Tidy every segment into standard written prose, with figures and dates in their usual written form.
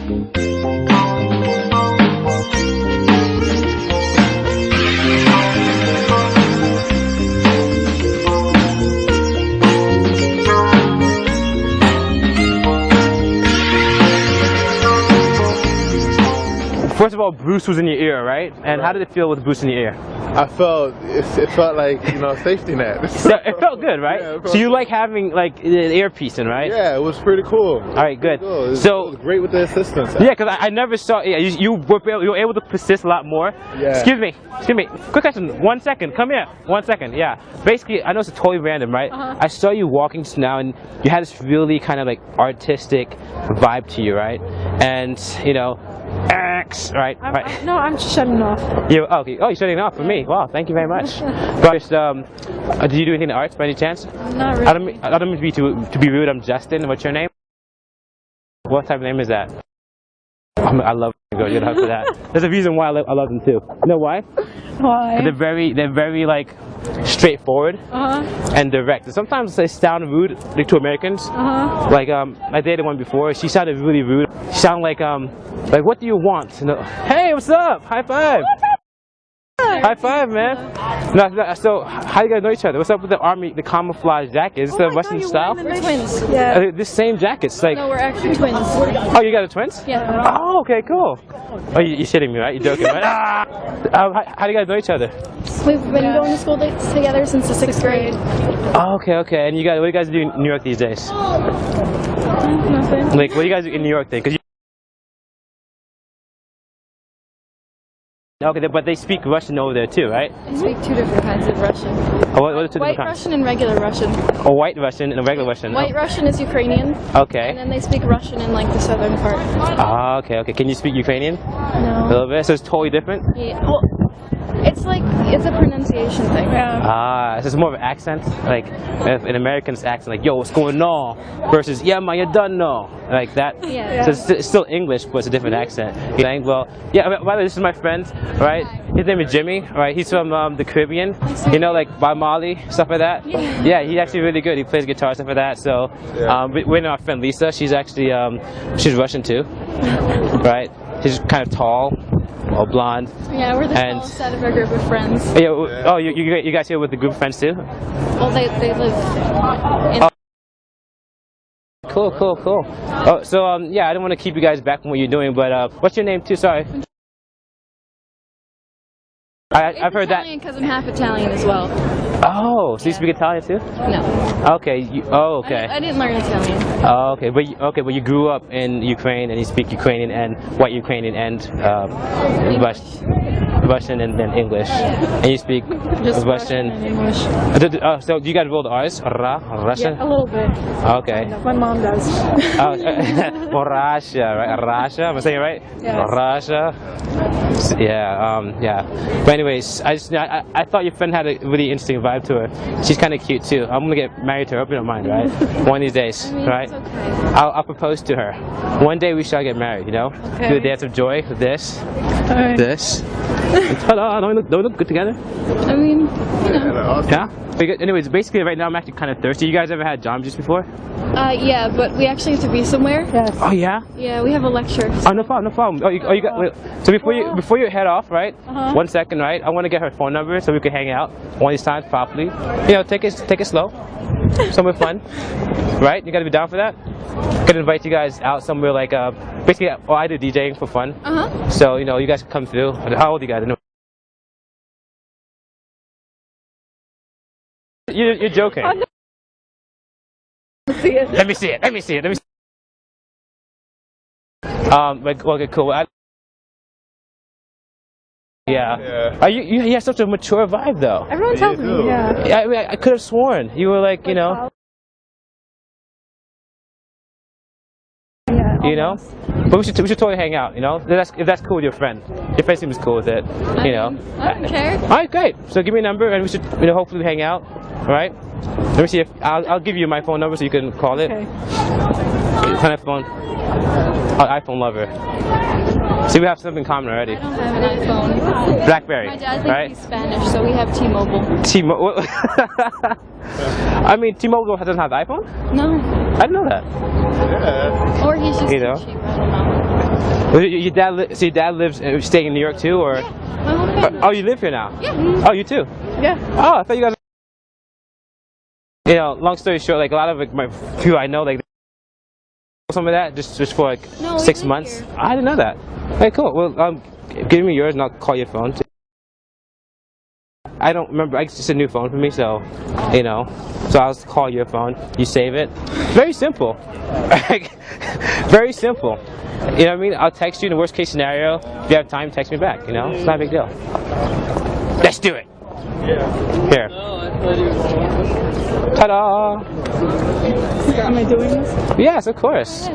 First of all, Bruce was in your ear, right? And how did it feel with Bruce in your ear? It felt like, you know, a safety net. So it felt good, right? Yeah, so you like having like an earpiece in, right? Yeah, it was pretty cool. All right, good. Cool. It was great with the assistance. Yeah, because I never saw. Yeah, you were able to persist a lot more. Yeah. Excuse me. Quick question. 1 second. Come here. 1 second. Yeah. Basically, I know it's totally random, right? I saw you walking just now, and you had this really kind of like artistic vibe to you, right? And you know. Right. No, I'm just shutting off. Okay. Oh, you're shutting off for me. Wow, thank you very much. But did you do anything in the arts by any chance? Not really. I don't mean to be rude. I'm Justin. What's your name? What type of name is that? I love girls. You're for that. There's a reason why I love them too. You know why? Why? They're very like straightforward and direct. Sometimes they sound rude like, to Americans. Like I dated one before. She sounded really rude. She sounded like what do you want? You know, hey, what's up? High five. High five, man. So, how do you guys know each other? What's up with the army, the camouflage jacket? Is this the Western style? We're twins. Yeah. This same jackets, like. No, we're actually twins. Oh, you guys are twins? Yeah. Oh, okay, cool. Oh, you're shitting me, right? You're joking, right? How do you guys know each other? We've been going to school together since the 6th grade. Oh, okay. And what do you guys do in New York these days? Nothing. Like, what do you guys do in New York then? Okay, but they speak Russian over there too, right? They speak 2 different kinds of Russian. Oh, what are 2 different kinds? White Russian and regular Russian. Oh, white Russian and regular Russian. White Russian is Ukrainian. Okay. And then they speak Russian in like the southern part. Ah, okay. Can you speak Ukrainian? No. A little bit? So it's totally different? Yeah. Well, it's a pronunciation thing. Yeah. Ah, so it's more of an accent? Like, an American's accent, like, yo, what's going on? Versus, yeah, man, you done know. Like that? Yeah. So it's still English, but it's a different accent. You're saying, well, yeah, by the way, this is my friend, right? His name is Jimmy, right? He's from the Caribbean, you know, like by Mali, stuff like that. Yeah, he's actually really good. He plays guitar, stuff like that. So, we're in our friend Lisa. She's actually, she's Russian too, right? She's kind of tall, all blonde. Yeah, we're the smallest out of our group of friends. Yeah. Oh, you guys here with the group of friends too? Well, they live in... Cool. Oh, so yeah, I don't want to keep you guys back from what you're doing, but what's your name too? Sorry. I've heard that. Italian because I'm half Italian as well. Oh, so you speak Italian too? No. Okay. Okay. I didn't learn Italian. Oh, okay. But you grew up in Ukraine and you speak Ukrainian and white Ukrainian and Russian and then English. And you speak Just Russian and English. So do you guys roll the R's? Russian? Yeah, a little bit. Okay. My mom does. Well, Russia, right? Russia. Am I saying it right? Yes. Russia. Yeah. But anyways, I thought your friend had a really interesting vibe to her. She's kind of cute too. I'm gonna get married to her. I hope you don't mind, right? One of these days, right? It's okay. I'll propose to her. One day we shall get married. You know? Okay. Do the dance of joy with this, Right. this. And ta-da! Don't we look good together? I mean, you know. Yeah. Anyways, basically right now I'm actually kind of thirsty. You guys ever had Jamba Juice before? Yeah, but we actually have to be somewhere. Yes. Oh yeah. Yeah, we have a lecture. Oh, no problem. Oh, you got. Wait. So before you head off, right? 1 second, right? I want to get her phone number so we can hang out one of these times properly. You know, take it slow, somewhere fun, right? You gotta be down for that. Gonna invite you guys out somewhere like basically. I do DJing for fun. So you know, you guys can come through. How old are you guys? You're joking. Let me see it. Okay, cool. Yeah. You have such a mature vibe, though. Everyone tells me. Yeah. I mean, I could have sworn you were like, you know. Yeah. You know. But we should totally hang out. You know, if that's cool with your friend. Your friend seems cool with it. You know. I don't care. All right, great. So give me a number, and we should, you know, hopefully hang out. All right. Let me see if I'll give you my phone number so you can call it. Okay. Kind of phone. iPhone lover. See, we have something in common already. I don't have an iPhone. BlackBerry. My dad thinks right? he's Spanish, so we have T-Mobile. T-Mobile. I mean, T-Mobile doesn't have the iPhone? No. I didn't know that. Yeah. Or he's just You know. cheap. I don't know. Your dad, so your dad lives, staying in New York too, or? Yeah, my whole family. Oh, you live here now? Yeah. Oh, you too? Yeah. Oh, I thought you guys. You know, long story short, like a lot of like my people I know, like some of that just for like No, 6 we live months. here. I didn't know that. Okay, cool. Well, give me yours and I'll call your phone. I don't remember. It's just a new phone for me, so you know. So I'll just call your phone. You save it. Very simple. Very simple. You know what I mean? I'll text you in the worst case scenario. If you have time, text me back. You know, it's not a big deal. Let's do it. Here. Ta-da! Am I doing this? Yes, of course.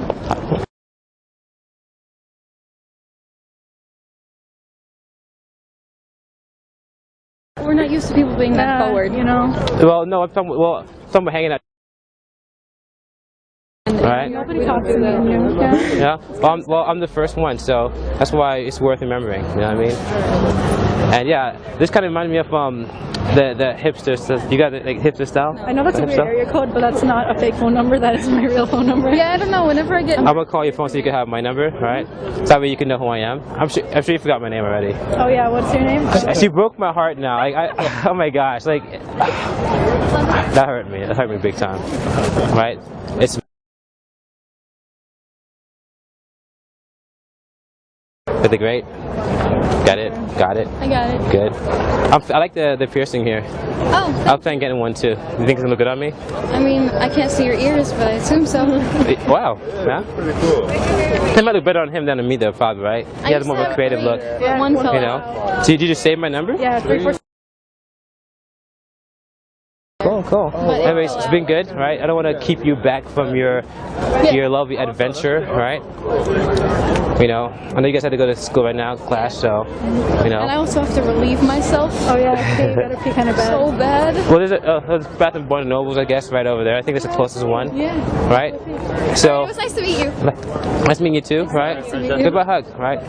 We're not used to people being that forward, you know? Well, no, I'm talking about hanging out. Right? Nobody talks to them. Yeah. Well, I'm the first one, so that's why it's worth remembering. You know what I mean? And yeah, this kind of reminded me of the hipster stuff. You got the like, hipster style? I know that's a weird area code, but that's not a fake phone number. That is my real phone number. Yeah, I don't know. Whenever I get. I'm gonna call your phone so you can have my number, right? So that way you can know who I am. I'm sure you forgot my name already. Oh yeah, what's your name? She broke my heart now. Like, oh my gosh, like that hurt me. That hurt me big time. Right? It's with the great. Got it. Got it. I got it. Good. I like the piercing here. Oh, I'll plan getting one too. You think it's gonna look good on me? I mean, I can't see your ears, but I assume so. Wow. Yeah. Pretty cool. It might look better on him than on me though, probably, right? He has more of a creative look. One color. You know. So did you just save my number? Yeah, 347. Cool, cool. Anyways, it's been good, right? I don't want to keep you back from your lovely adventure, right? You know, I know you guys had to go to school right now, class, so, you know. And I also have to relieve myself. Oh yeah, okay, you better pee kind of bad. So bad. Well, there's a bathroom in Barnes & Nobles, I guess, right over there. I think it's the closest one. Yeah. Right? So, It was nice to meet you. nice meeting you too, right? Goodbye hug, right?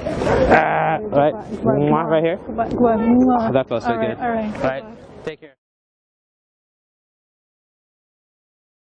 Right? Mwah, right here? Goodbye. That felt so good. All right. Right? Take care.